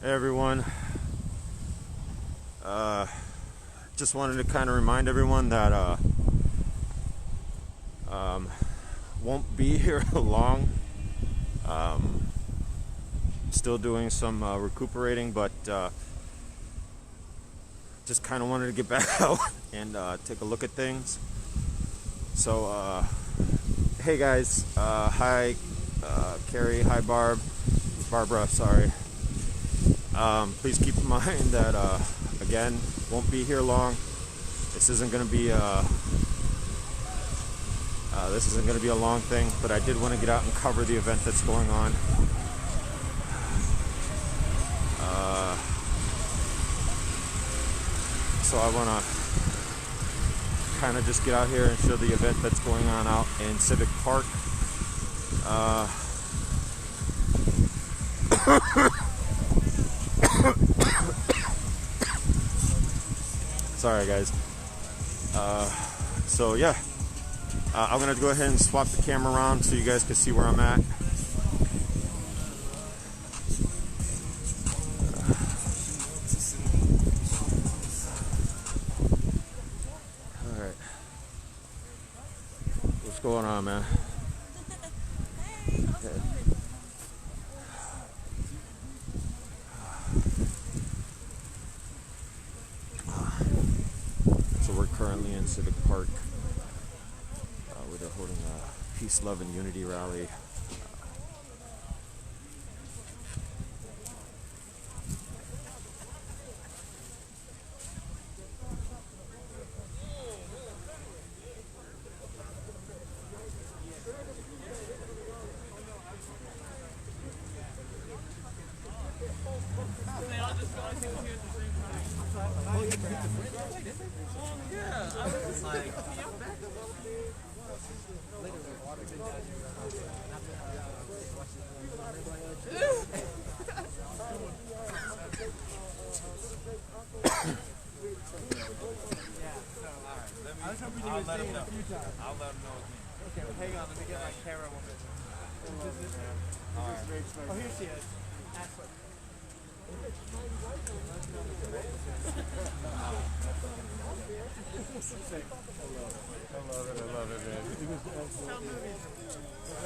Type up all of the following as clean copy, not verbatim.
Hey everyone, just wanted to kind of remind everyone that won't be here long. Still doing some recuperating, but just kind of wanted to get back out and take a look at things. So hey guys, hi Carrie, hi Barbara, sorry. Please keep in mind that again, won't be here long. This isn't going to be a long thing, but I did want to get out and cover the event that's going on. So I want to kind of just get out here and show the event that's going on out in Civic Park. Sorry guys. So yeah, I'm gonna go ahead and swap the camera around so you guys can see where I'm at. All right, what's going on, man? So we're currently in Civic Park, where they're holding a Peace, Love, and Unity rally. I'll let him know. I'll let him know. Okay, well, hang on. Let me get my camera a little bit. All right. Oh, here she is. Ashley. I love it, man.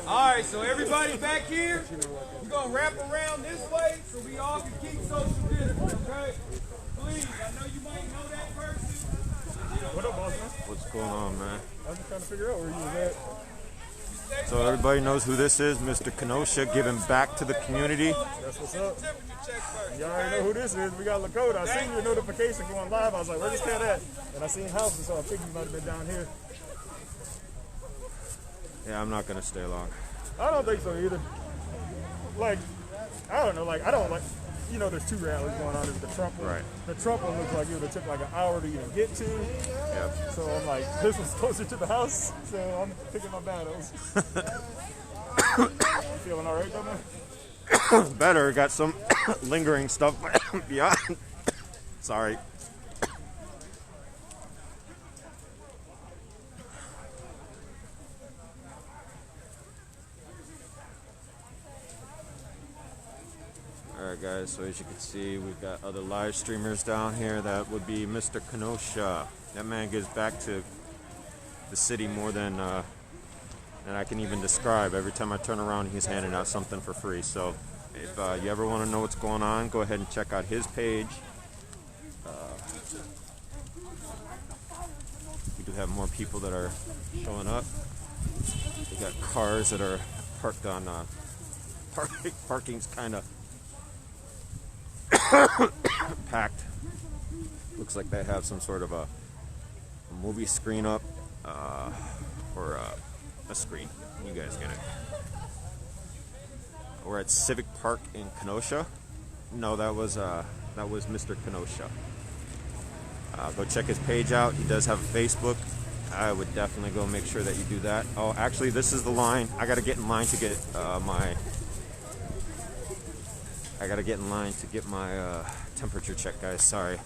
All right, so everybody back here, we're going to wrap around this way so we all can keep social distance, okay? Please, I know you might know that person. What up, boss, man? What's going on, man? I was just trying to figure out where you was at. So everybody knows who this is, Mr. Kenosha, giving back to the community. That's what's up. Y'all already know who this is. We got Lakota. I seen your notification going live. I was like, where's this cat at? And I seen houses, so I figured you might have been down here. Yeah, I'm not gonna stay long. I don't think so either. Like, I don't know. Like, I don't like. You know, there's two rallies going on. There's the Trump one. Right. The Trump one looks like it would have took like an hour to even get to. Yep. So I'm like, this one's closer to the house. So I'm picking my battles. Feeling all right, though, man? Better. Got some lingering stuff beyond. Sorry. Alright guys, so as you can see, we've got other live streamers down here. That would be Mr. Kenosha. That man gives back to the city more than I can even describe. Every time I turn around, he's handing out something for free. So if you ever want to know what's going on, go ahead and check out his page. We do have more people that are showing up. We got cars that are parked on parking's kind of packed. Looks like they have some sort of a movie screen up, or a screen. You guys get it. We're at Civic Park in Kenosha. No, that was Mr. Kenosha. Go check his page out. He does have a Facebook. I would definitely go make sure that you do that. Oh, actually, this is the line. I got to get in line to get my temperature check, guys. Sorry.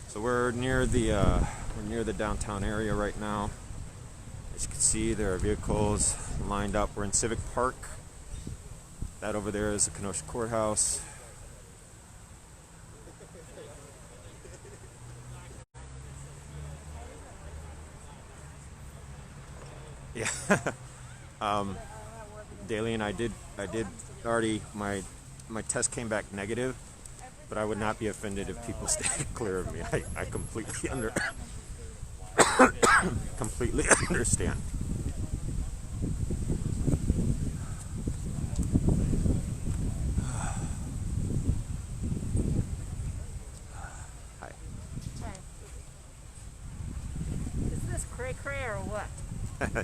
So we're near the downtown area right now. see, there are vehicles lined up. We're in Civic Park. That over there is the Kenosha Courthouse. Yeah. Daly and I did already, my test came back negative, but I would not be offended if people stay clear of me. I completely completely understand. Hi. Hi. Is this cray-cray or what?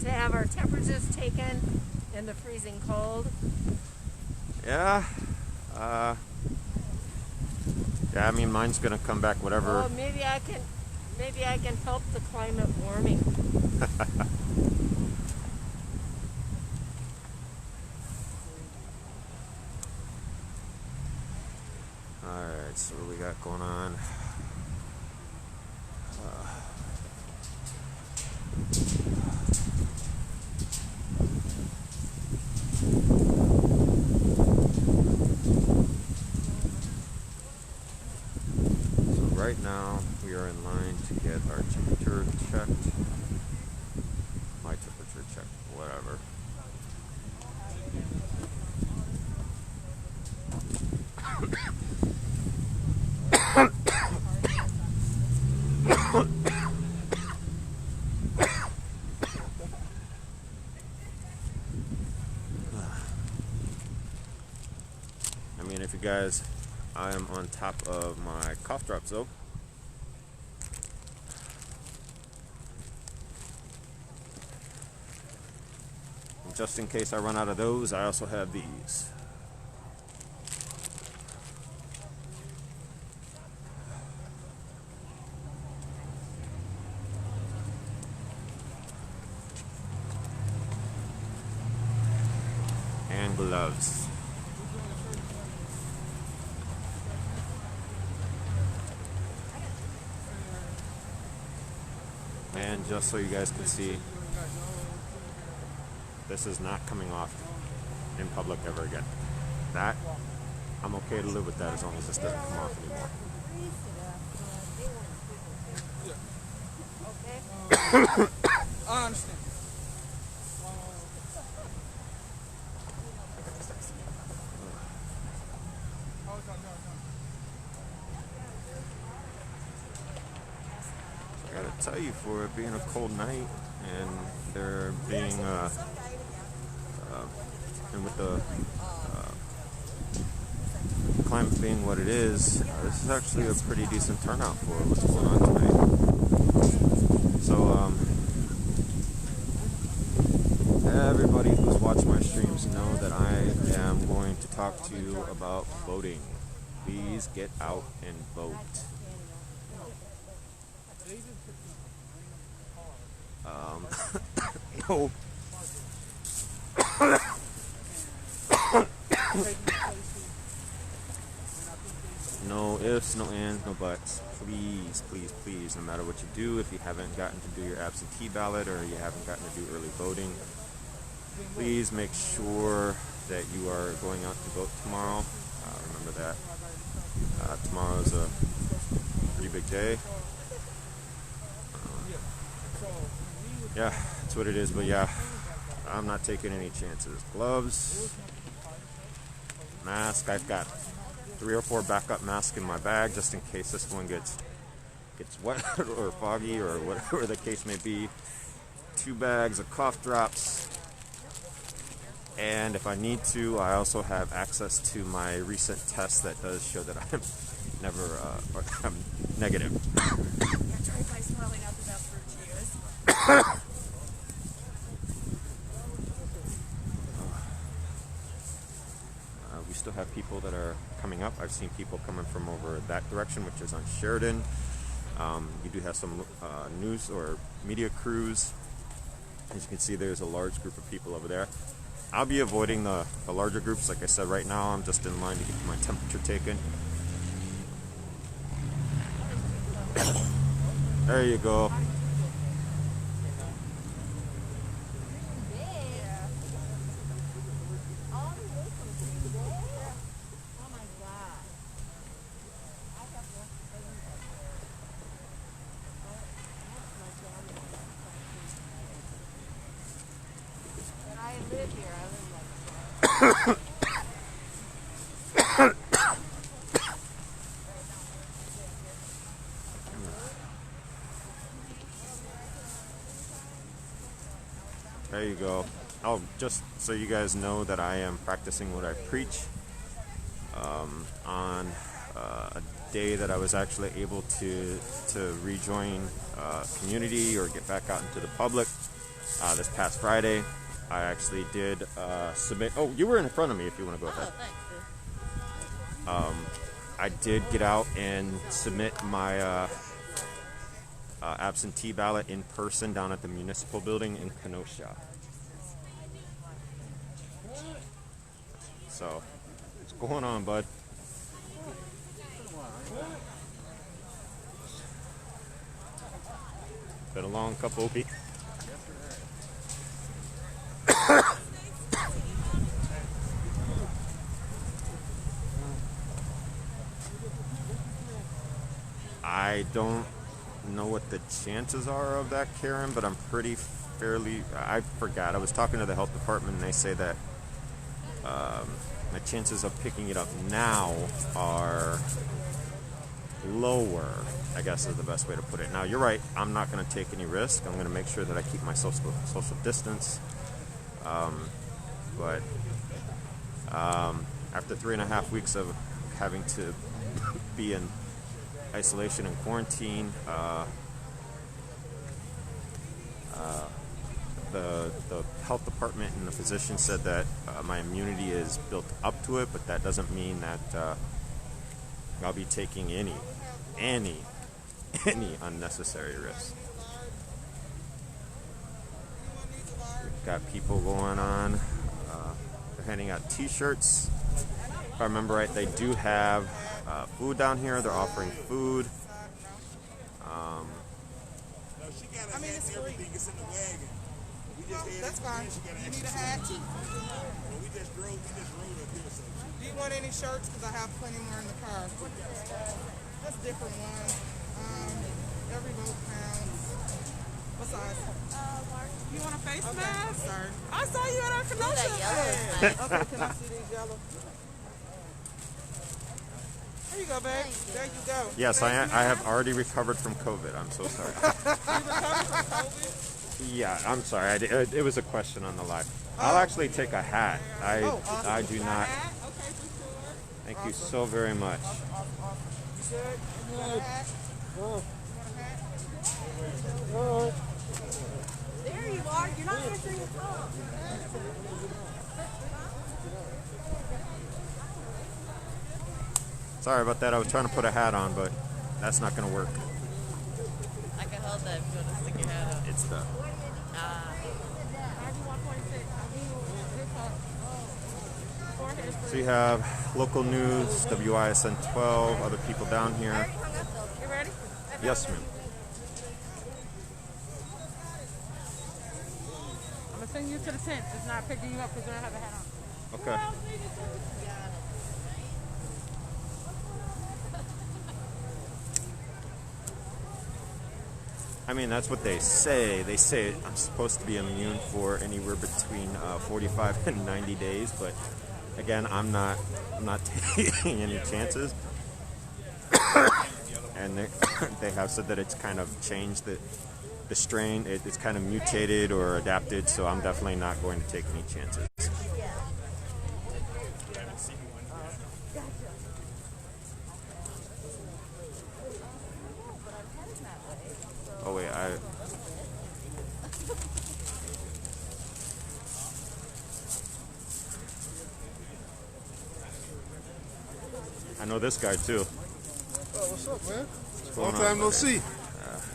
To have our temperatures taken in the freezing cold? Yeah. Yeah, I mean, mine's gonna come back whatever. Oh, maybe I can help the climate warming. Alright, so what do we got going on? So right now we are in line to get our temperature checked. My temperature checked, whatever. I mean, if you guys, I am on top of my cough drops though. And just in case I run out of those, I also have these. And gloves. And just so you guys can see, this is not coming off in public ever again. That, I'm okay to live with that as long as this doesn't come off anymore. I understand. I gotta tell you, for it being a cold night and there being and with the climate being what it is, this is actually a pretty decent turnout for what's going on tonight. So everybody who's watched my streams know that I am going to talk to you about voting. Please get out and vote. No. No ifs, no ands, no buts. Please, please, please, no matter what you do, if you haven't gotten to do your absentee ballot or you haven't gotten to do early voting, please make sure that you are going out to vote tomorrow. Remember that. Tomorrow is a pretty big day. Yeah, that's what it is, but yeah, I'm not taking any chances. Gloves, mask. I've got 3 or 4 backup masks in my bag just in case this one gets wet or foggy or whatever the case may be. 2 bags of cough drops, and if I need to, I also have access to my recent test that does show that I'm I'm negative. We still have people that are coming up. I've seen people coming from over that direction, which is on Sheridan. You do have some news or media crews. As you can see, there's a large group of people over there. I'll be avoiding the larger groups. Like I said, right now I'm just in line to get my temperature taken. There you go. There you go. Oh, just so you guys know that I am practicing what I preach. On a day that I was actually able to rejoin community or get back out into the public, this past Friday, I actually did submit. Oh, you were in front of me. If you want to go ahead. Oh, thanks. I did get out and submit my absentee ballot in person down at the municipal building in Kenosha. So, what's going on, bud? Been a long couple of weeks. I don't know what the chances are of that, Karen, but I'm pretty fairly. I forgot. I was talking to the health department, and they say that my chances of picking it up now are lower, I guess is the best way to put it. Now, you're right. I'm not going to take any risk. I'm going to make sure that I keep my social distance. But after 3.5 weeks of having to be in isolation and quarantine, the health department and the physician said that my immunity is built up to it, but that doesn't mean that I'll be taking any unnecessary risks. We've got people going on. They're handing out T-shirts. If I remember right, they do have food down here. They're offering food. I mean, it's free. It's in the wagon. That's fine. You need a hat? We just rode up here. Do you want any shirts? Because I have plenty more in the car. That's different ones. Every vote counts. What size? You want a face mask? Sorry. I saw you at our Kenosha. That yellow is Okay, nice. can I see these yellow? There you go, babe. There you go. Yes, I have already recovered from COVID. I'm so sorry. You recovered from COVID? Yeah, I'm sorry. It was a question on the live. I'll actually take a hat. I do not. Okay, for sure. Thank you so very much. You good? You want a hat? You want a hat? There you are. You're not answering the phone. Sorry about that. I was trying to put a hat on, but that's not going to work. I can hold that if you want to stick your head up. It's the. So you have local news, WISN 12, other people down here. You ready? Yes, ma'am. I'm gonna send you to the tent. It's not picking you up because you don't have a hat on. Okay. I mean, that's what they say. They say I'm supposed to be immune for anywhere between 45 and 90 days, but again, I'm not taking any chances. And they have said that it's kind of changed the strain. It's kind of mutated or adapted, so I'm definitely not going to take any chances. Oh wait, I know this guy too. Oh, what's up, man? What's going Long time on, no buddy? see.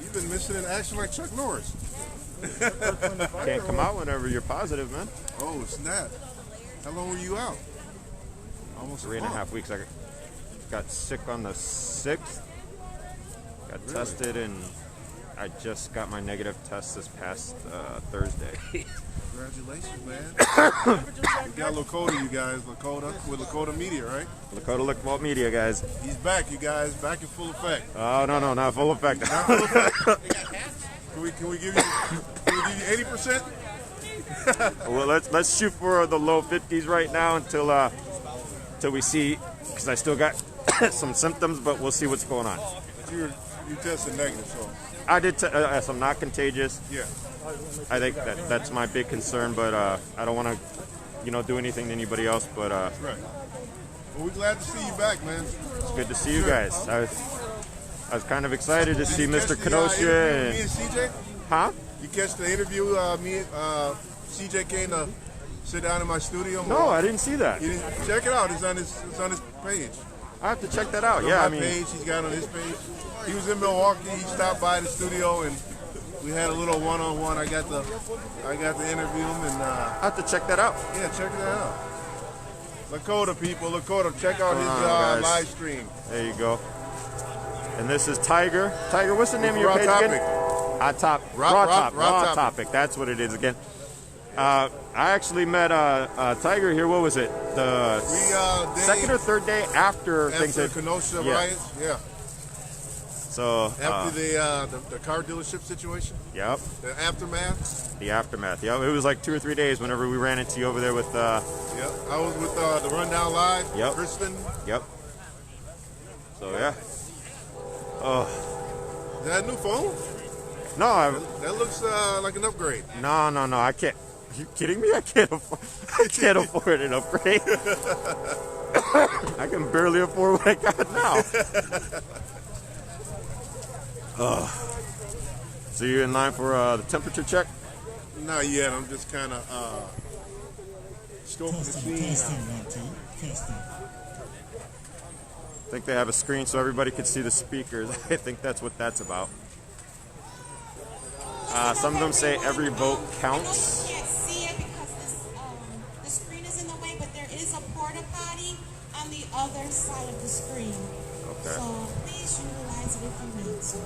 You've been missing in action like Chuck Norris. Can't come out whenever you're positive, man. Oh, snap. How long were you out? Almost 3.5 weeks. I got sick on the 6th. Got Really? tested, and I just got my negative test this past Thursday. Congratulations, man. We got Lakota, you guys. Lakota with Lakota Media, right? Lakota Lickbolt Media, guys. He's back, you guys. Back in full effect. Oh no, not full effect. Not full effect. Can we give you 80%? Well, let's shoot for the low 50s right now until we see, because I still got some symptoms, but we'll see what's going on. you tested negative, so I did. Yes, I'm not contagious. yeah. I think that's my big concern, but I don't want to, do anything to anybody else. But Right. Well, we're glad to see you back, man. it's good to see you guys. I was kind of excited to see Did you Mr. catch the, Kenosha interview with me and and CJ? huh? You catch the interview? CJ came to sit down in my studio. No, I didn't see that. You didn't, check it out. It's on his page. I have to check that out. On Yeah, my I mean, page. He's got on his page. He was in Milwaukee. He stopped by the studio and we had a little one-on-one. I got to interview him and I have to check that out. yeah, check that out. Lakota people, Lakota, check out his guys. live stream. There you go. And this is Tiger. Tiger, what's the name of your Raw page Topic. again? Hot Top. Raw Raw Topic. Topic. That's what it is again. I actually met Tiger here. What was it? The We second or third day after things after had. Kenosha yeah. riots, yeah. So After the car dealership situation, yep, the aftermath. the aftermath. Yep, it was like 2 or 3 days whenever we ran into you over there with. Yeah, I was with the Rundown Live. Yep. Kristen. Yep. So yeah. Oh Is that a new phone? no, That looks like an upgrade. no. I can't. Are you kidding me? I can't afford an upgrade. I can barely afford what I got now. So you're in line for the temperature check? Not yet. I'm just kind of scoping the scene. I think they have a screen so everybody can see the speakers. I think that's what that's about. Some of them say every vote counts. You can't see it because the screen is in the way, but there is a porta potty on the other side of the screen. Okay. So please utilize it if you need to.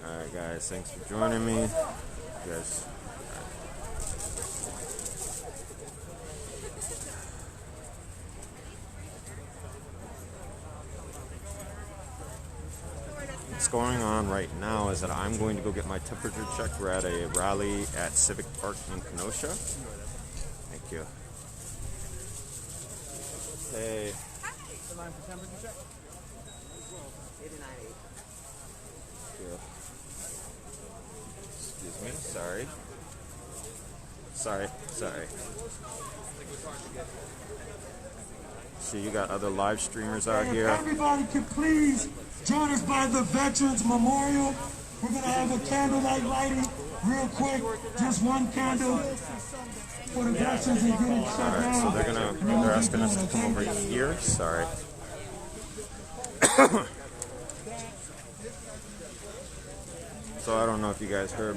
Alright guys, thanks for joining me. You guys. What's going on right now is that I'm going to go get my temperature check. We're at a rally at Civic Park in Kenosha. Thank you. Hey. Yeah. Excuse me. Sorry. See, you got other live streamers out here. Everybody can please join us by the Veterans Memorial. We're going to have a candlelight lighting real quick. Just one candle for the veterans and get it shut down. So they're asking us to come over here. Sorry. So I don't know if you guys heard,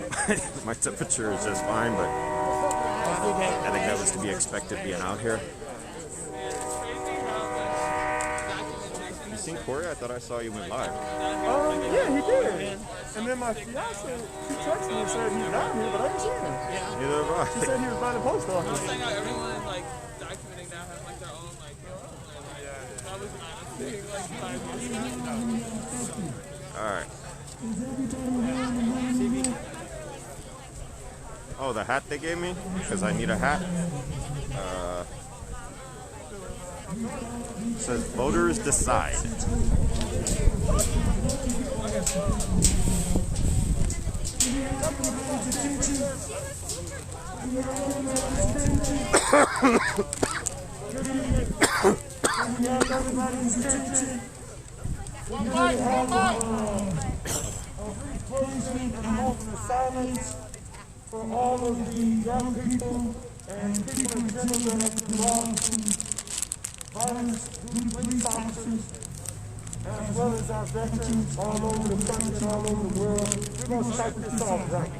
my temperature is just fine, but I think that was to be expected being out here. You seen Corey? I thought I saw you went live. Yeah, he did. And then my fiance, she texted me and said he's down here, but I didn't see him. Neither have She I. said he was by the post office. Everyone like documenting now has like their own like that was Alright. Oh, the hat they gave me? Because I need a hat. It says voters decide. For all of the young people and people in general that have been involved in violence due to police officers, as well as our veterans all over the country and all over the world. We're going to start this off right.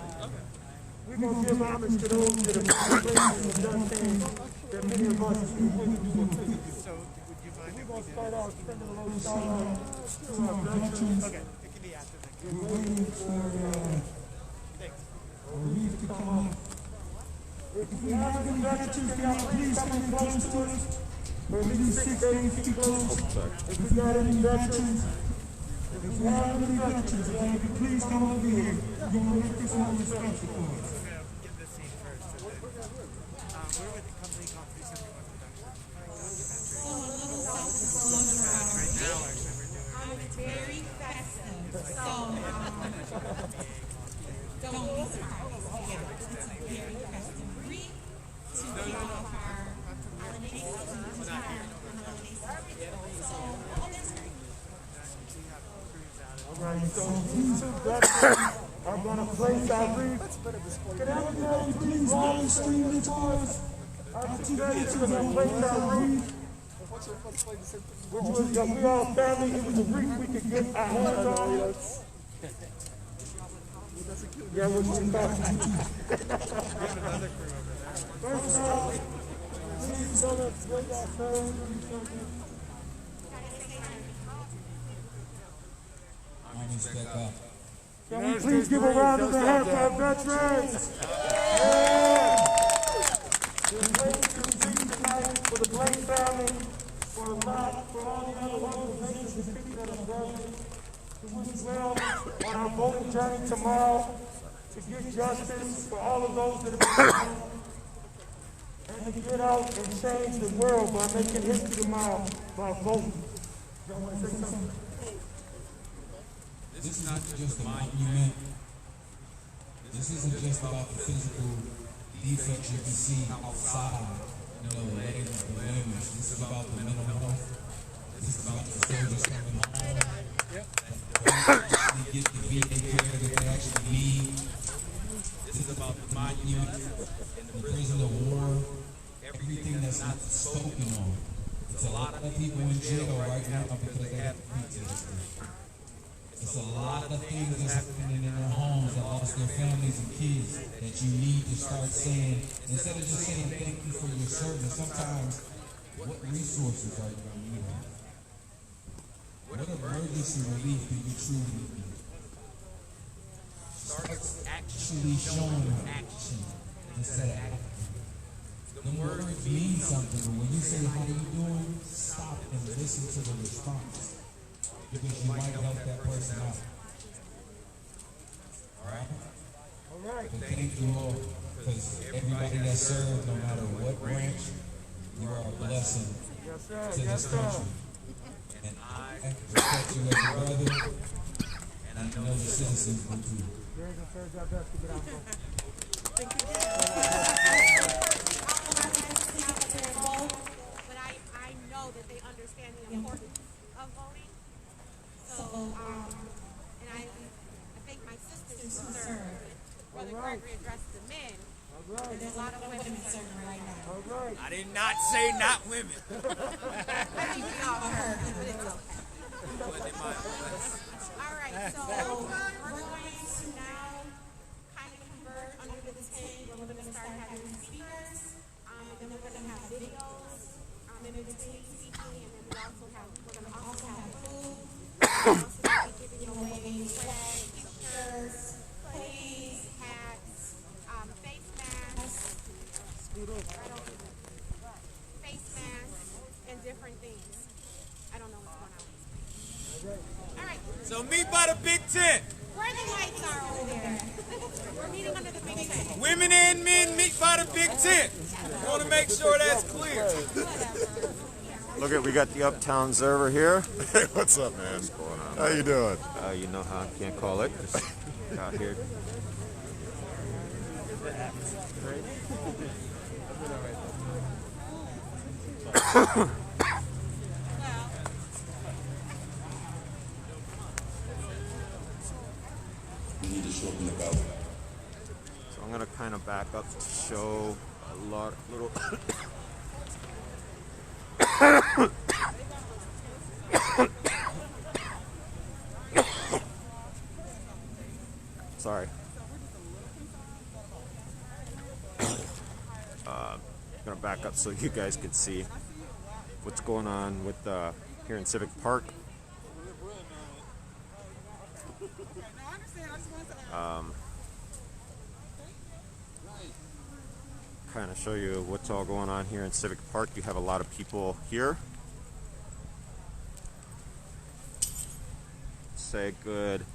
We're going to give homage to those that have been and done things that many of us wouldn't do. So, we're going to start off spending a little time to our veterans. Okay, it can be after that. We're waiting for relief to come up. If you have any veterans, can y'all please come close to us? For at least 6 to 8 feet close. If we got any veterans, if you have any veterans, y'all, if you please come over here. We're gonna make this more respectful for us. Get this scene first. We're with a company called 371 Productions. So a little self-disclosure. Right now, actually, we're doing It's very festive. So, don't be surprised. Yeah, it's very festive. Brief to kick off our holiday season. So, there's Alright, so these veterans are gonna place our brief. Can everybody please live stream it to us? Our two veterans are gonna place our brief. Which was that we all family, it was a brief we could get our hands on. Yeah, we're getting back to you. First off, please don't let our family. Can we please give a round of applause to our veterans? Yeah! We're waiting to receive tonight for the Blake family, for all the other organizations and people that are working to wish well on our voting journey tomorrow to get justice for all of those that have been killed and to get out and change the world by making history tomorrow by voting. Y'all want to say something? This is not just a monument. This isn't just about the physical defects you can see outside, the legs, the limbs. This is about the mental health. This is about the soldiers coming home. They get the VA care that they actually need. This is about the monument and the prison of war. Everything that's not spoken on. There's a lot of people in jail right now because they have PTSD. It's a lot of things that's happening in their homes that lost their families and kids that you need to start saying, instead of just saying thank you for your service, sometimes, what resources are you going to need? What emergency relief do you truly need? Start actually showing action instead of acting. The words mean something, but when you say, how are you doing? Stop and listen to the response. Because you might help that person out. Alright? Alright. So thank you all, because everybody that served, no matter what branch, you are a blessing to this country. And I respect you as a brother, and I know the citizens will too. We're going to try our best to get out of Thank you. But I know that they understand the importance of voting. So, and I think my sisters serve. Brother Gregory addressed the men. And there's a lot of women serving right now. I did not say not women. I think we all heard, but it's okay. All right, so we're going to now kind of convert under the tent where we're going to start having speakers, and then we're going to have videos, in between speaking, and then we're going to also have food. We're also going to be giving away swag, t-shirts, hoodies, hats, face masks, and different things. I don't know what's going on. All right. So meet by the big tent. Where the lights are over there. We're meeting under the big tent. Women and men meet by the big tent. We want to make sure that's clear. Look at, we got the Uptown Observer here. Hey, what's up, man? What's going on? How you doing? You know how I can't call it. Just out here. You need to shorten the belt. So I'm gonna kind of back up to show a little. Sorry. Gonna back up so you guys can see what's going on with here in Civic Park. kind of show you what's all going on here in Civic Park. You have a lot of people here. Say good,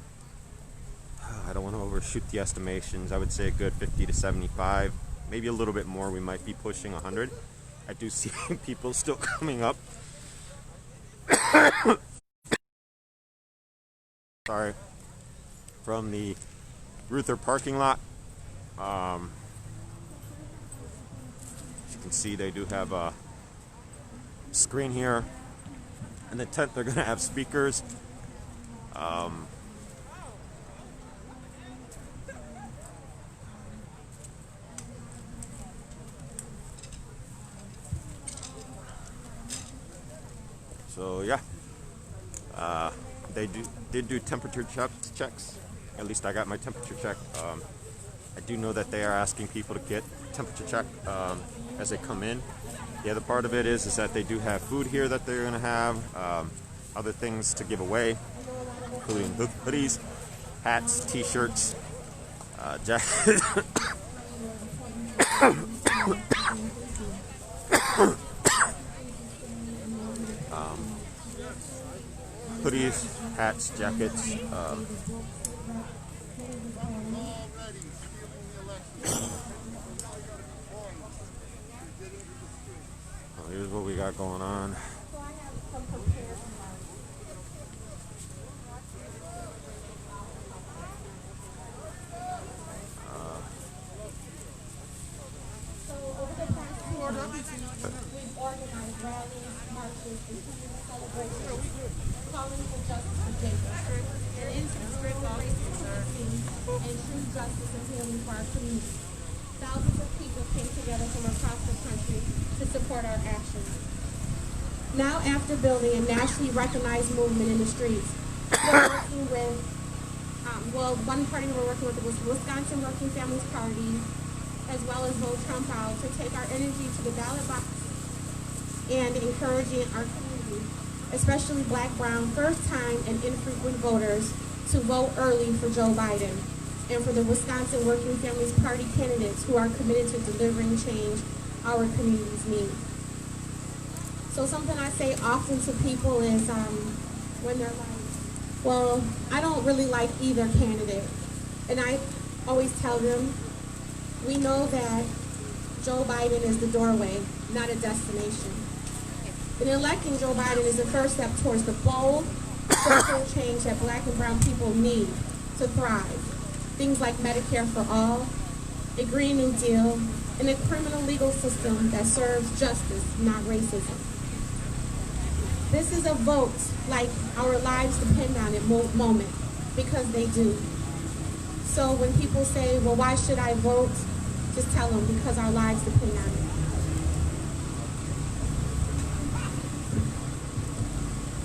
I don't want to overshoot the estimations. I would say a good 50 to 75, maybe a little bit more. We might be pushing 100. I do see people still coming up. Sorry, from the Ruther parking lot. As you can see, they do have a screen here. In the tent, they're going to have speakers. So yeah, they did do temperature checks. At least I got my temperature check. I do know that they are asking people to get temperature check as they come in. The other part of it is that they do have food here that they're going to have, other things to give away, including hoodies, hats, t-shirts, jackets. Hoodies, hats, jackets. Here's what we got going on. So over the past 2 months, we've organized rallies, marches, and celebrations, calling for justice for Jacob, and instant and true justice and healing for our community. Thousands of people came together from across the country to support our actions. Now, after building a nationally recognized movement in the streets, we're working with, one party we're working with was Wisconsin Working Families Party, as well as Vote Trump Out, to take our energy to the ballot box and encouraging our community, especially Black, Brown, first-time and infrequent voters, to vote early for Joe Biden and for the Wisconsin Working Families Party candidates who are committed to delivering change our communities need. So something I say often to people is when they're like, well, I don't really like either candidate. And I always tell them, we know that Joe Biden is the doorway, not a destination. And electing Joe Biden is the first step towards the bold social change that Black and Brown people need to thrive. Things like Medicare for all, a Green New Deal, and a criminal legal system that serves justice, not racism. This is a vote like our lives depend on it moment, because they do. So when people say, well, why should I vote? Just tell them, because our lives depend on it.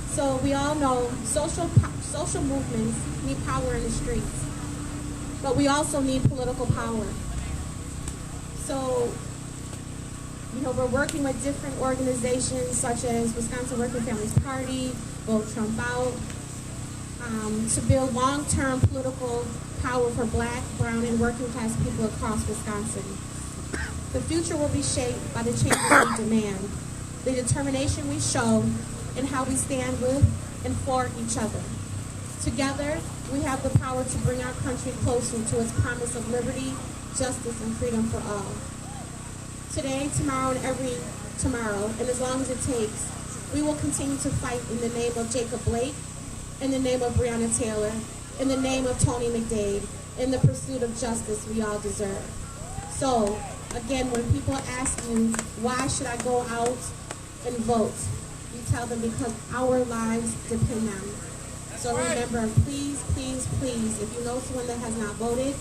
So we all know social movements need power in the streets, but we also need political power. So, we're working with different organizations such as Wisconsin Working Families Party, Vote Trump Out, to build long-term political power for Black, Brown, and working class people across Wisconsin. The future will be shaped by the changes we demand, the determination we show, and how we stand with and for each other. Together, we have the power to bring our country closer to its promise of liberty, justice, and freedom for all. Today, tomorrow, and every tomorrow, and as long as it takes, we will continue to fight in the name of Jacob Blake, in the name of Breonna Taylor, in the name of Tony McDade, in the pursuit of justice we all deserve. So, again, when people ask you, why should I go out and vote? You tell them, because our lives depend on it. So remember, please, please, please, if you know someone that has not voted,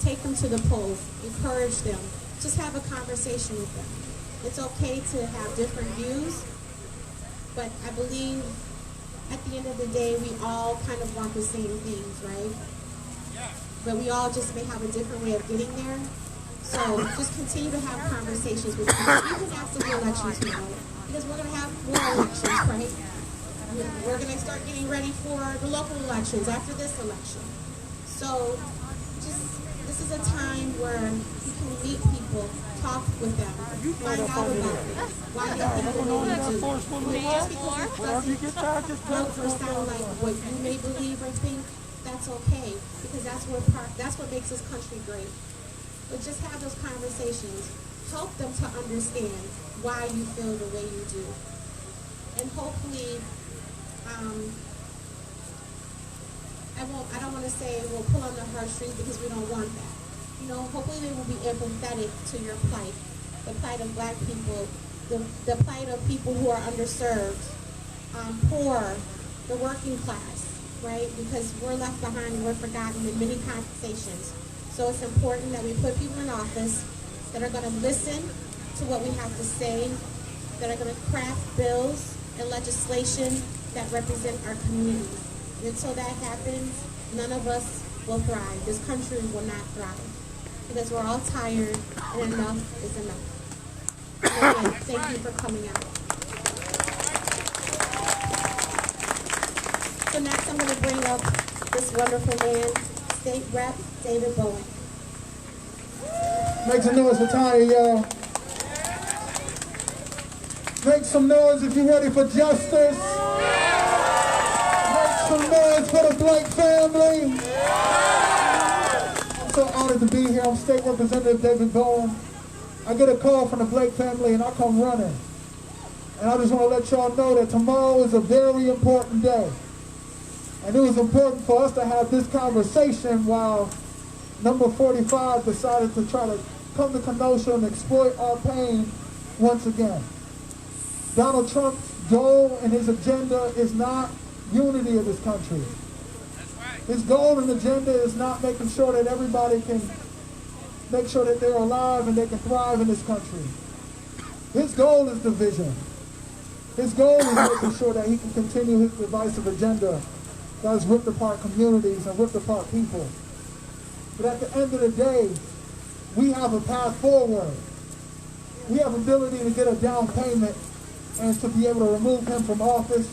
take them to the polls, encourage them, just have a conversation with them. It's okay to have different views, but I believe at the end of the day, we all kind of want the same things, right? But we all just may have a different way of getting there. So just continue to have conversations with people, even after the election tomorrow, because we're going to have more elections, right? We're going to start getting ready for the local elections after this election. So this is a time where you can meet people with them. Find out about them. Why they think the way they do. Just because it doesn't look or sound like what you may believe or think, that's okay. Because that's what makes this country great. But just have those conversations. Help them to understand why you feel the way you do. And hopefully, I don't want to say we'll pull on the heartstrings because we don't want that. You know, hopefully they will be empathetic to your plight, the plight of Black people, the plight of people who are underserved, poor, the working class, right? Because we're left behind and we're forgotten in many conversations. So it's important that we put people in office that are going to listen to what we have to say, that are going to craft bills and legislation that represent our communities. And until that happens, none of us will thrive. This country will not thrive. Because we're all tired and enough is enough. So again, thank you for coming out. So next I'm going to bring up this wonderful man, State Rep David Bowen. Make some noise for Tanya, y'all. Make some noise if you're ready for justice. Make some noise for the Blake family. I'm so honored to be here. I'm State Representative David Bowen. I get a call from the Blake family and I come running. And I just want to let y'all know that tomorrow is a very important day. And it was important for us to have this conversation while number 45 decided to try to come to Kenosha and exploit our pain once again. Donald Trump's goal and his agenda is not unity of this country. His goal and agenda is not making sure that everybody can make sure that they're alive and they can thrive in this country. His goal is division. His goal is making sure that he can continue his divisive agenda that has ripped apart communities and ripped apart people. But at the end of the day, we have a path forward. We have ability to get a down payment and to be able to remove him from office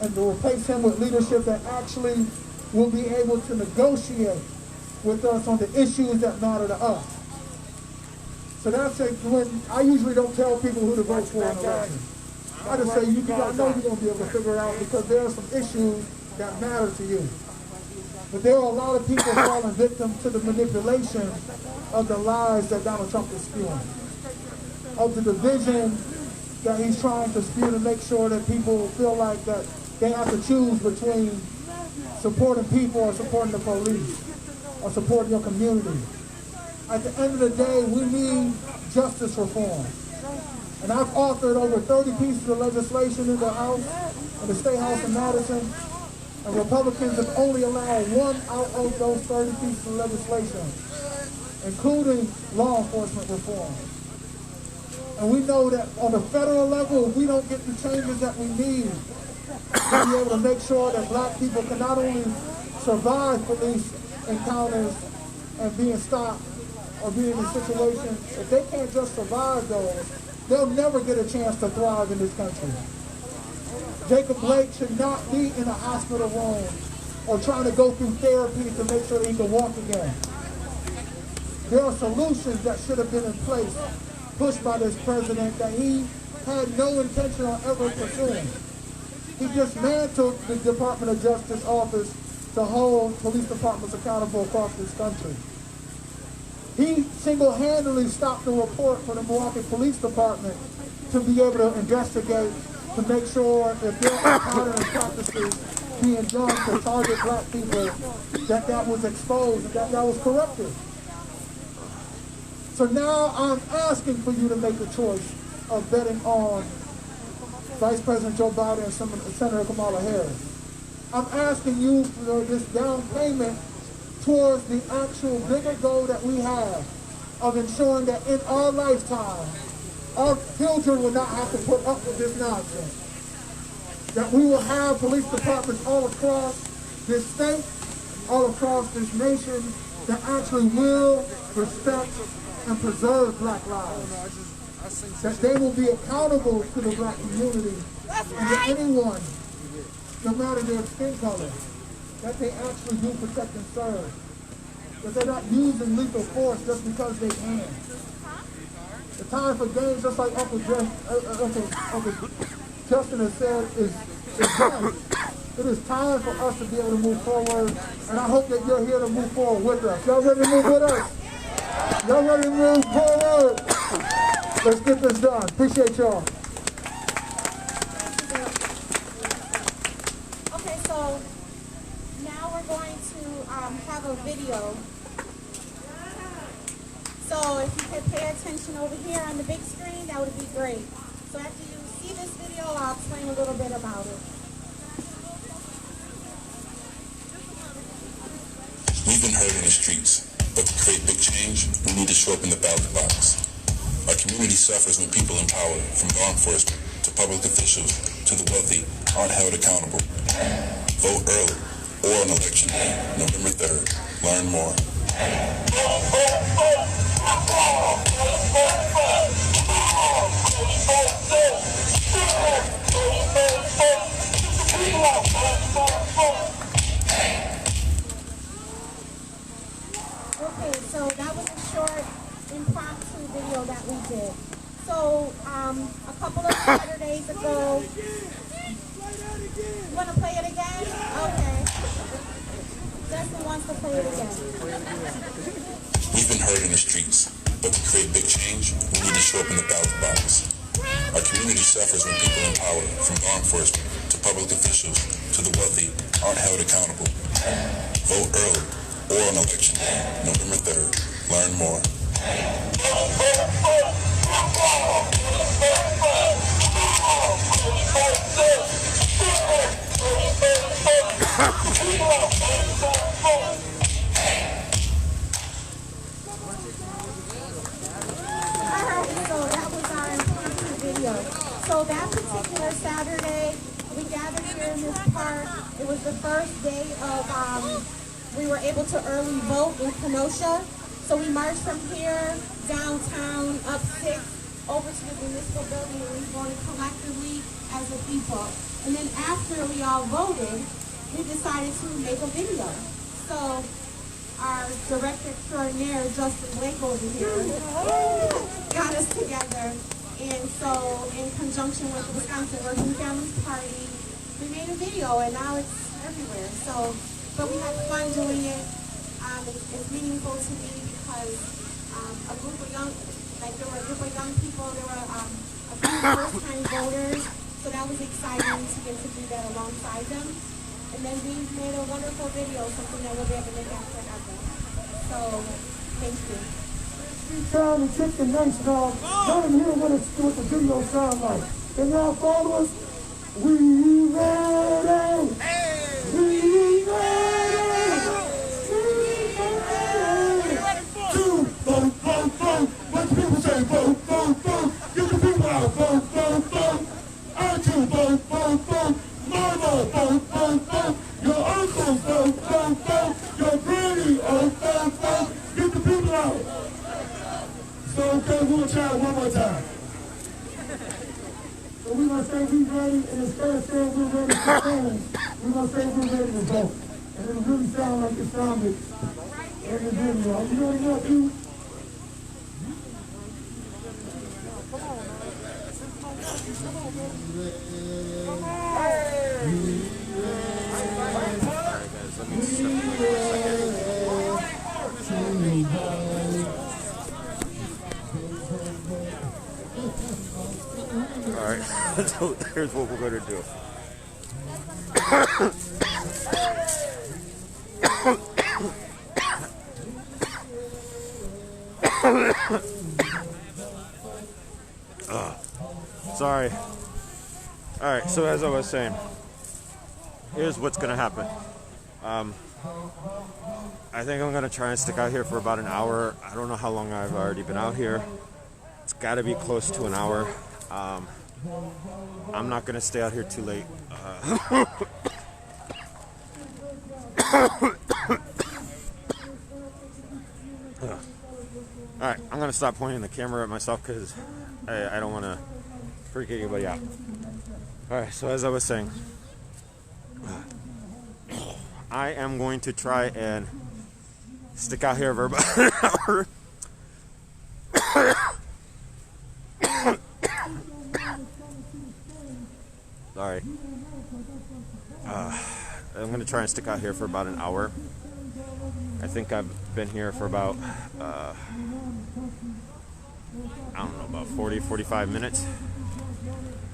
and to replace him with leadership that actually will be able to negotiate with us on the issues that matter to us. So that's when I usually don't tell people who to vote for in an election. I just say, I know you're going to be able to figure it out because there are some issues that matter to you. But there are a lot of people falling victim to the manipulation of the lies that Donald Trump is spewing, of the division that he's trying to spew to make sure that people feel like that they have to choose between supporting people or supporting the police or supporting your community. At the end of the day, we need justice reform. And I've authored over 30 pieces of legislation in the House, in the State House in Madison, and Republicans have only allowed one out of those 30 pieces of legislation, including law enforcement reform. And we know that on the federal level, if we don't get the changes that we need to be able to make sure that Black people can not only survive police encounters and being stopped or being in situations, if they can't just survive those, they'll never get a chance to thrive in this country. Jacob Blake should not be in a hospital room or trying to go through therapy to make sure that he can walk again. There are solutions that should have been in place, pushed by this president, that he had no intention on ever pursuing. He dismantled the Department of Justice office to hold police departments accountable across this country. He single-handedly stopped the report for the Milwaukee Police Department to be able to investigate, to make sure if there are patterns and practices being done to target Black people, that was exposed and that was corrected. So now I'm asking for you to make the choice of betting on Vice President Joe Biden and Senator Kamala Harris. I'm asking you for this down payment towards the actual bigger goal that we have of ensuring that in our lifetime, our children will not have to put up with this nonsense. That we will have police departments all across this state, all across this nation, that actually will respect and preserve Black lives. That they will be accountable to the Black community and to anyone, no matter their skin color, that they actually do protect and serve. That they're not using lethal force just because they can. That time for games, just like Uncle Justin has said, is done. It is time for us to be able to move forward, and I hope that you're here to move forward with us. Y'all ready to move with us? Y'all ready to move forward? Let's get this done. Appreciate y'all. Okay, so now we're going to have a video. So if you could pay attention over here on the big screen, that would be great. So after you see this video, I'll explain a little bit about it. We've been heard in the streets, but to create big change, we need to show up in the ballot box. Our community suffers when people in power, from law enforcement to public officials to the wealthy, aren't held accountable. Vote early or on election day, November 3rd. Learn more. Okay, so that was a short impromptu video that we did. So a couple of Saturdays ago, you want to play it again? Okay. Justin wants to play it again. We've been heard in the streets, but to create big change, we need to show up in the ballot box. Our community suffers when people in power, from law enforcement to public officials to the wealthy, aren't held accountable. Vote early or on election day, November 3rd. Learn more. So that particular Saturday, we gathered here in this park. It was the first day of, we were able to early vote in Kenosha. So we marched from here, downtown, up 6, over to the municipal building, and we voted collectively as a people. And then after we all voted, we decided to make a video. So our director extraordinaire, Justin Blake over here, got us together. And so, in conjunction with the Wisconsin Working Families Party, we made a video, and now it's everywhere. So, but we had fun doing it. It's meaningful to me because a group of young, there were a group of young people, there were a few first-time voters, so that was exciting to get to do that alongside them. And then we made a wonderful video, something that we'll be able to make out forever. So, thank you. Trying to get the nice dog. Let them hear what the video sound like. Can y'all follow us? We ready! We ready! We ready! To vote, vote, vote. What the people say, vote, vote, vote. Get the people out, vote, vote, vote. I too, vote, vote, vote. Mama, vote, vote, vote. Your uncle, vote, vote, vote. Your granny, vote, vote, vote. Get the people out. So, okay, we'll try it one more time. So we're going to say we ready, and instead of saying we're ready for phones, we're going to say we're ready to vote. And it'll really sound like it sounded in the video. Are you ready now, dude? Alright guys, let me step away for a second. Alright, so here's what we're going to do. Sorry. Alright, so as I was saying, here's what's going to happen. I think I'm going to try and stick out here for about an hour. I don't know how long I've already been out here. It's got to be close to an hour. I'm not going to stay out here too late. Alright, I'm going to stop pointing the camera at myself because I don't want to freak anybody out. Alright, so as I was saying, I am going to try and stick out here for about an hour. Sorry. I'm going to try and stick out here for about an hour. I think I've been here for about, I don't know, about 40, 45 minutes.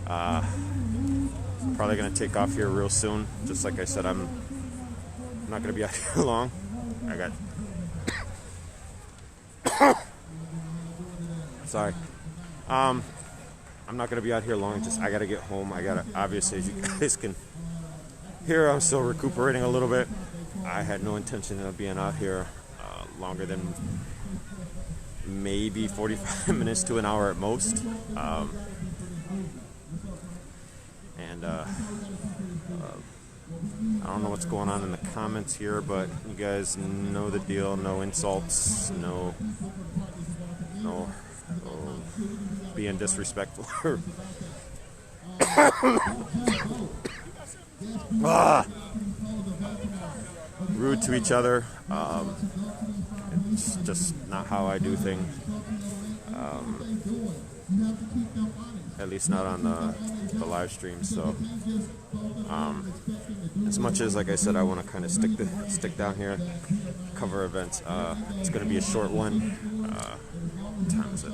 Probably going to take off here real soon. Just like I said, I'm not going to be out here long. I got... Sorry. I'm not going to be out here long. Just I got to get home. I got to, obviously, as you guys can hear, I'm still recuperating a little bit. I had no intention of being out here longer than maybe 45 minutes to an hour at most. I don't know what's going on in the comments here, but you guys know the deal. No insults, no being disrespectful. Rude to each other. It's just not how I do things. At least not on the live stream. So as much as, like I said, I want to kind of stick down here, cover events. It's going to be a short one. What time is it?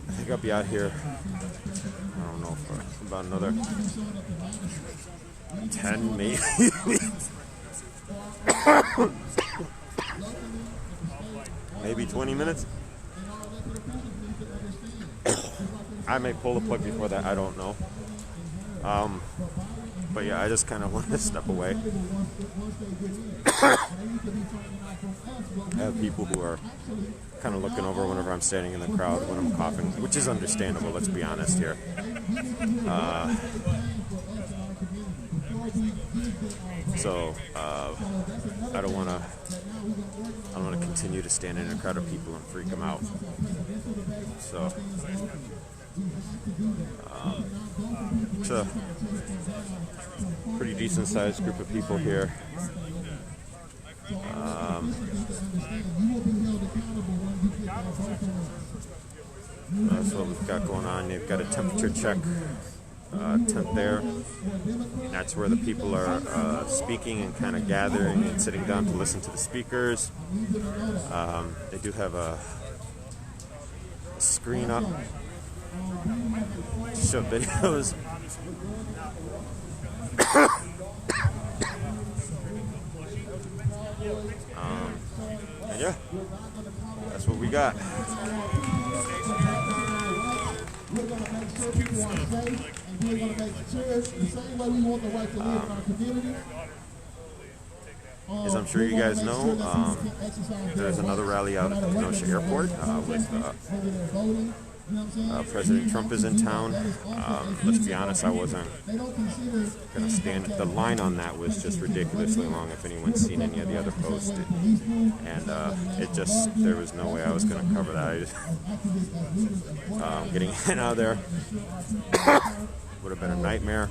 I think I'll be out here, I don't know, for about another 10 maybe. Maybe 20 minutes. I may pull the plug before that, I don't know. But yeah, I just kind of want to step away. I have people who are kind of looking over whenever I'm standing in the crowd when I'm coughing, which is understandable, let's be honest here. So I don't want to continue to stand in a crowd of people and freak them out. So it's a pretty decent sized group of people here. That's what we've got going on. They've got a temperature check tent there. That's where the people are speaking and kind of gathering and sitting down to listen to the speakers. They do have a screen up to show videos. And yeah, that's what we got. We're going to make sure people are safe, and we're going to make sure the same way we want the right to live in our community. As I'm sure you guys know, there's another rally out at Kenosha Airport with President Trump is in town. Let's be honest, I wasn't going to stand. The line on that was just ridiculously long, if anyone's seen any of the other posts. And there was no way I was going to cover that. Getting in and out of there would have been a nightmare.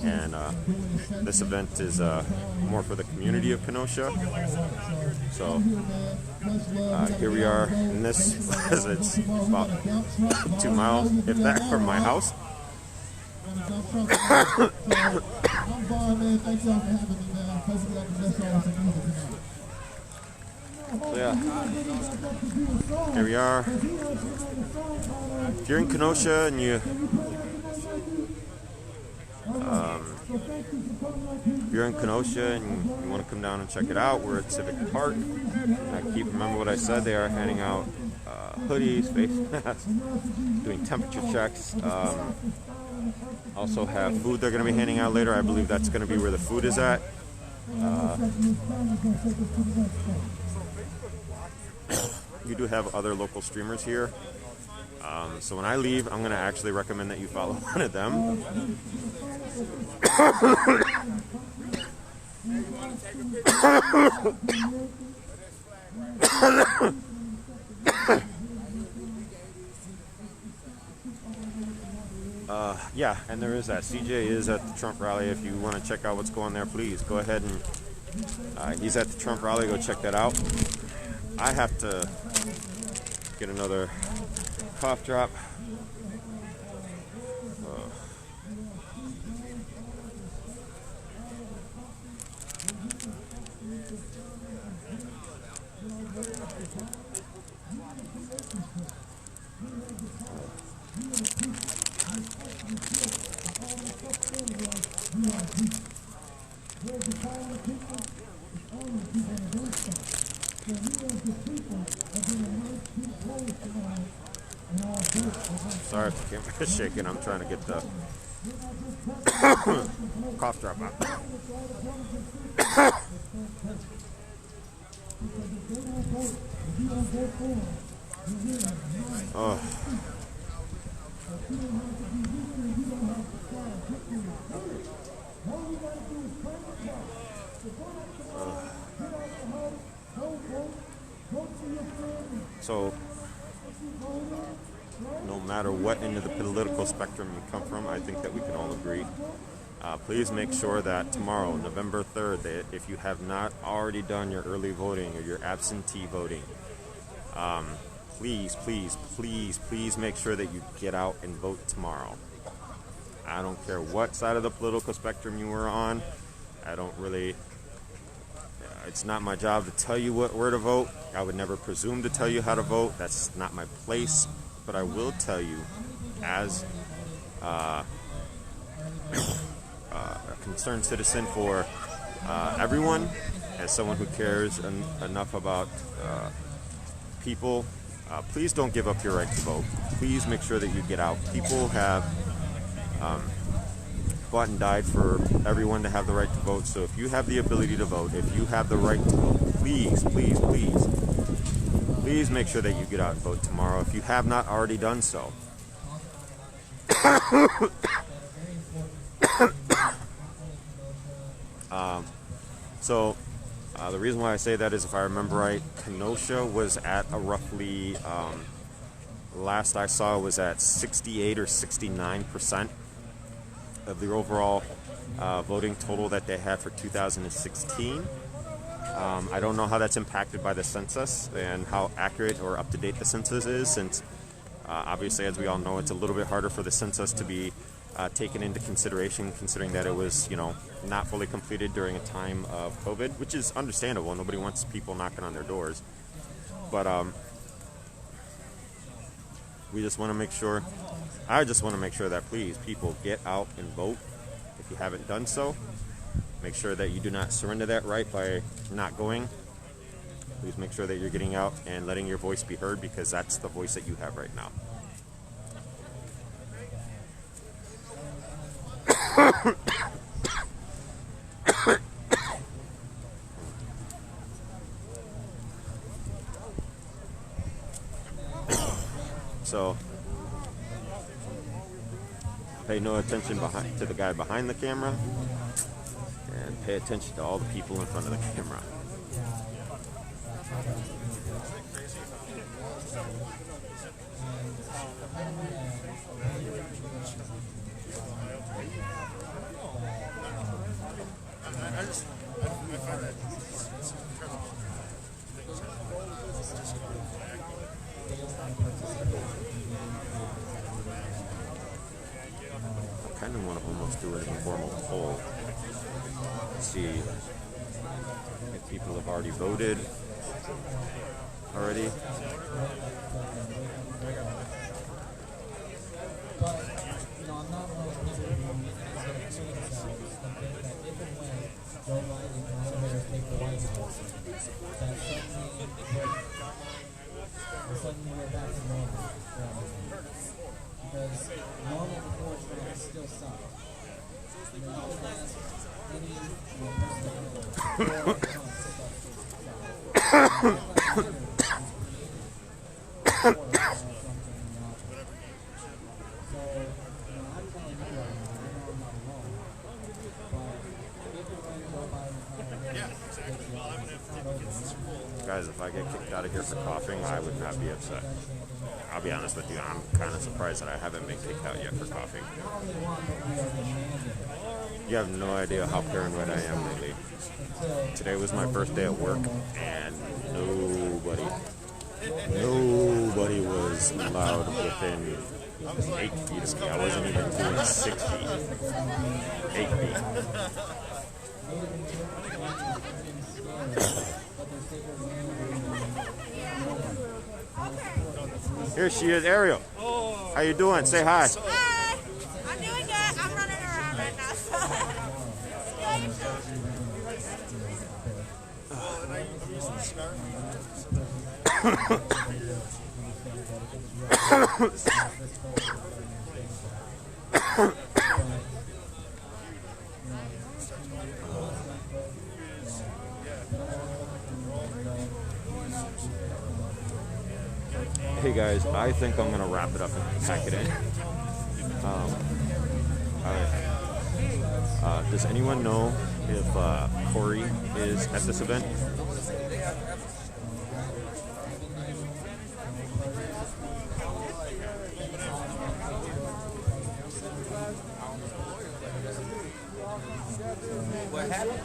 And this event is more for the community of Kenosha. So here we are in this, it's about 2 miles, if that, from my house. So yeah, here we are. If you're in Kenosha and if you're in Kenosha and you want to come down and check it out, we're at Civic Park. Remember what I said, they are handing out hoodies, face masks, doing temperature checks. Also have food they're going to be handing out later. I believe that's going to be where the food is at. You do have other local streamers here. So when I leave, I'm going to actually recommend that you follow one of them. Yeah, and there is that. CJ is at the Trump rally. If you want to check out what's going there, please go ahead and he's at the Trump rally. Go check that out. I have to get another cough drop. Sorry if the camera's shaking. I'm trying to get the cough drop out. Oh. So, no matter what end of the political spectrum you come from, I think that we can all agree. Please make sure that tomorrow, November 3rd, that if you have not already done your early voting or your absentee voting, please, please, please, please make sure that you get out and vote tomorrow. I don't care what side of the political spectrum you were on. I don't really... It's not my job to tell you where to vote. I would never presume to tell you how to vote. That's not my place. But I will tell you, as a concerned citizen for everyone, as someone who cares enough about people, please don't give up your right to vote. Please make sure that you get out. People have fought and died for everyone to have the right to vote. So if you have the ability to vote, if you have the right to vote, please, please, please, please make sure that you get out and vote tomorrow if you have not already done so. The reason why I say that is, if I remember right, Kenosha was at a roughly, last I saw was at 68 or 69% of the overall voting total that they had for 2016. I don't know how that's impacted by the census and how accurate or up-to-date the census is, since obviously, as we all know, it's a little bit harder for the census to be taken into consideration, considering that it was, not fully completed during a time of COVID, which is understandable. Nobody wants people knocking on their doors. But we just want to make sure, I just want to make sure that, please, people, get out and vote. If you haven't done so, make sure that you do not surrender that right by not going. Please make sure that you're getting out and letting your voice be heard, because that's the voice that you have right now. So, pay no attention to the guy behind the camera, and pay attention to all the people in front of the camera. I kind of want to almost do an informal poll. See if people have already voted already. Because normal before Trump still sucked. You can ask any person Guys, if I get kicked out of here for coughing, I would not be upset. I'll be honest with you, I'm kind of surprised that I haven't been kicked out yet for coughing. You have no idea how paranoid I am lately. Today was my first day at work, and nobody Nobody was allowed within 8 feet of me. I wasn't even doing 6 feet. 8 feet. Here she is, Ariel. How you doing? Say hi. Hi. I'm doing good. I'm running around right now. So. Hey guys, I think I'm gonna wrap it up and pack it in. Does anyone know if Corey is at this event? What happened?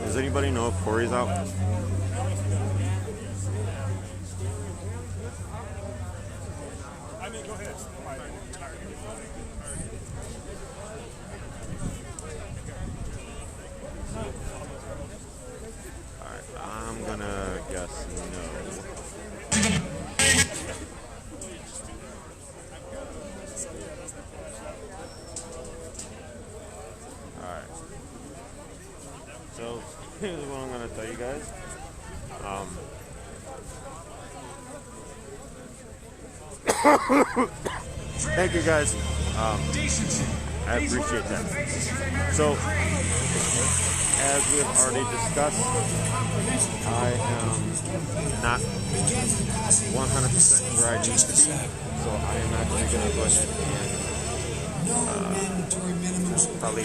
Does anybody know if Corey's out? Alright, I'm gonna guess no. Alright. So, here's what I'm gonna tell you guys. Thank you guys. I appreciate that. So, as we have already discussed, I am not 100% where I need to be. So I am actually going to go ahead and probably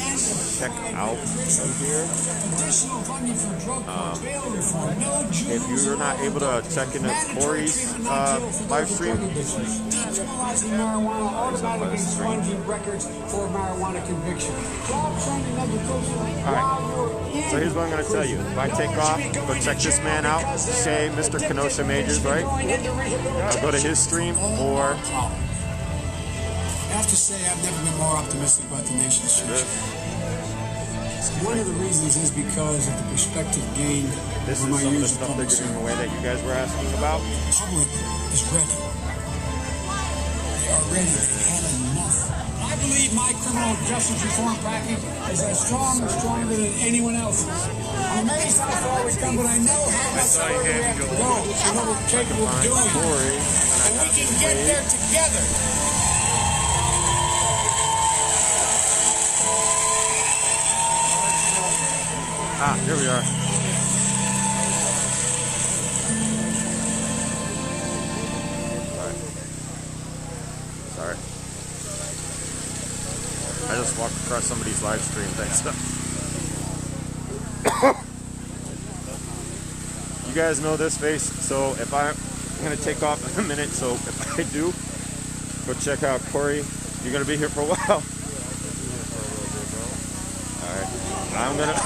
check out from here. If you're not able to check into Corey's live stream, Decriminalizing marijuana automatically expunges records for marijuana conviction. Alright, so here's what I'm going to tell you. If I take off, go check this man out, say Mr. Kenosha Majors, right? I'll go to his stream, or... I have to say, I've never been more optimistic about the nation's future. One of the reasons is because of the perspective gained This from is my some of the years of stuff public they're giving service. away that you guys were asking about. The public is ready. They are ready. They've had enough. I believe my criminal justice reform package is as strong or stronger than anyone else's. I'm amazed how far we've come, but I know how much further we have to go and what we're capable of doing. And we can get there together. Ah, here we are. Sorry. I just walked across somebody's live stream. Thanks. You guys know this face, so if I'm going to take off in a minute, so if I do, go check out Corey. You're going to be here for a while. Alright. I'm going to...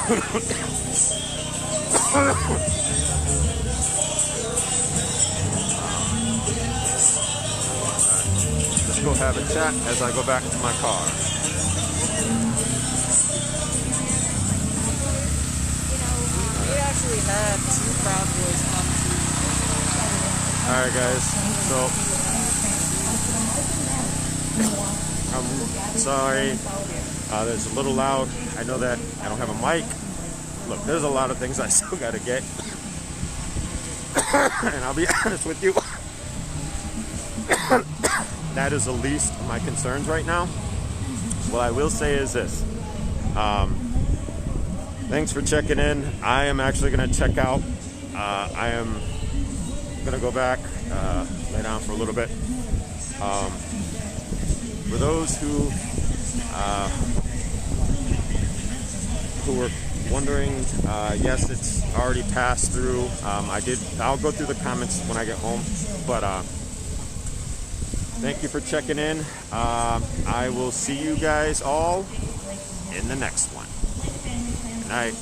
Let's go have a chat as I go back to my car. All right, guys. So I'm sorry. There's a little loud. I know that I don't have a mic. Look, there's a lot of things I still got to get. And I'll be honest with you. That is the least of my concerns right now. What I will say is this. Thanks for checking in. I am actually going to check out. I am going to go back, lay down for a little bit. For those who were wondering, yes, it's already passed through. I'll go through the comments when I get home. But thank you for checking in. I will see you guys all in the next one. Good night.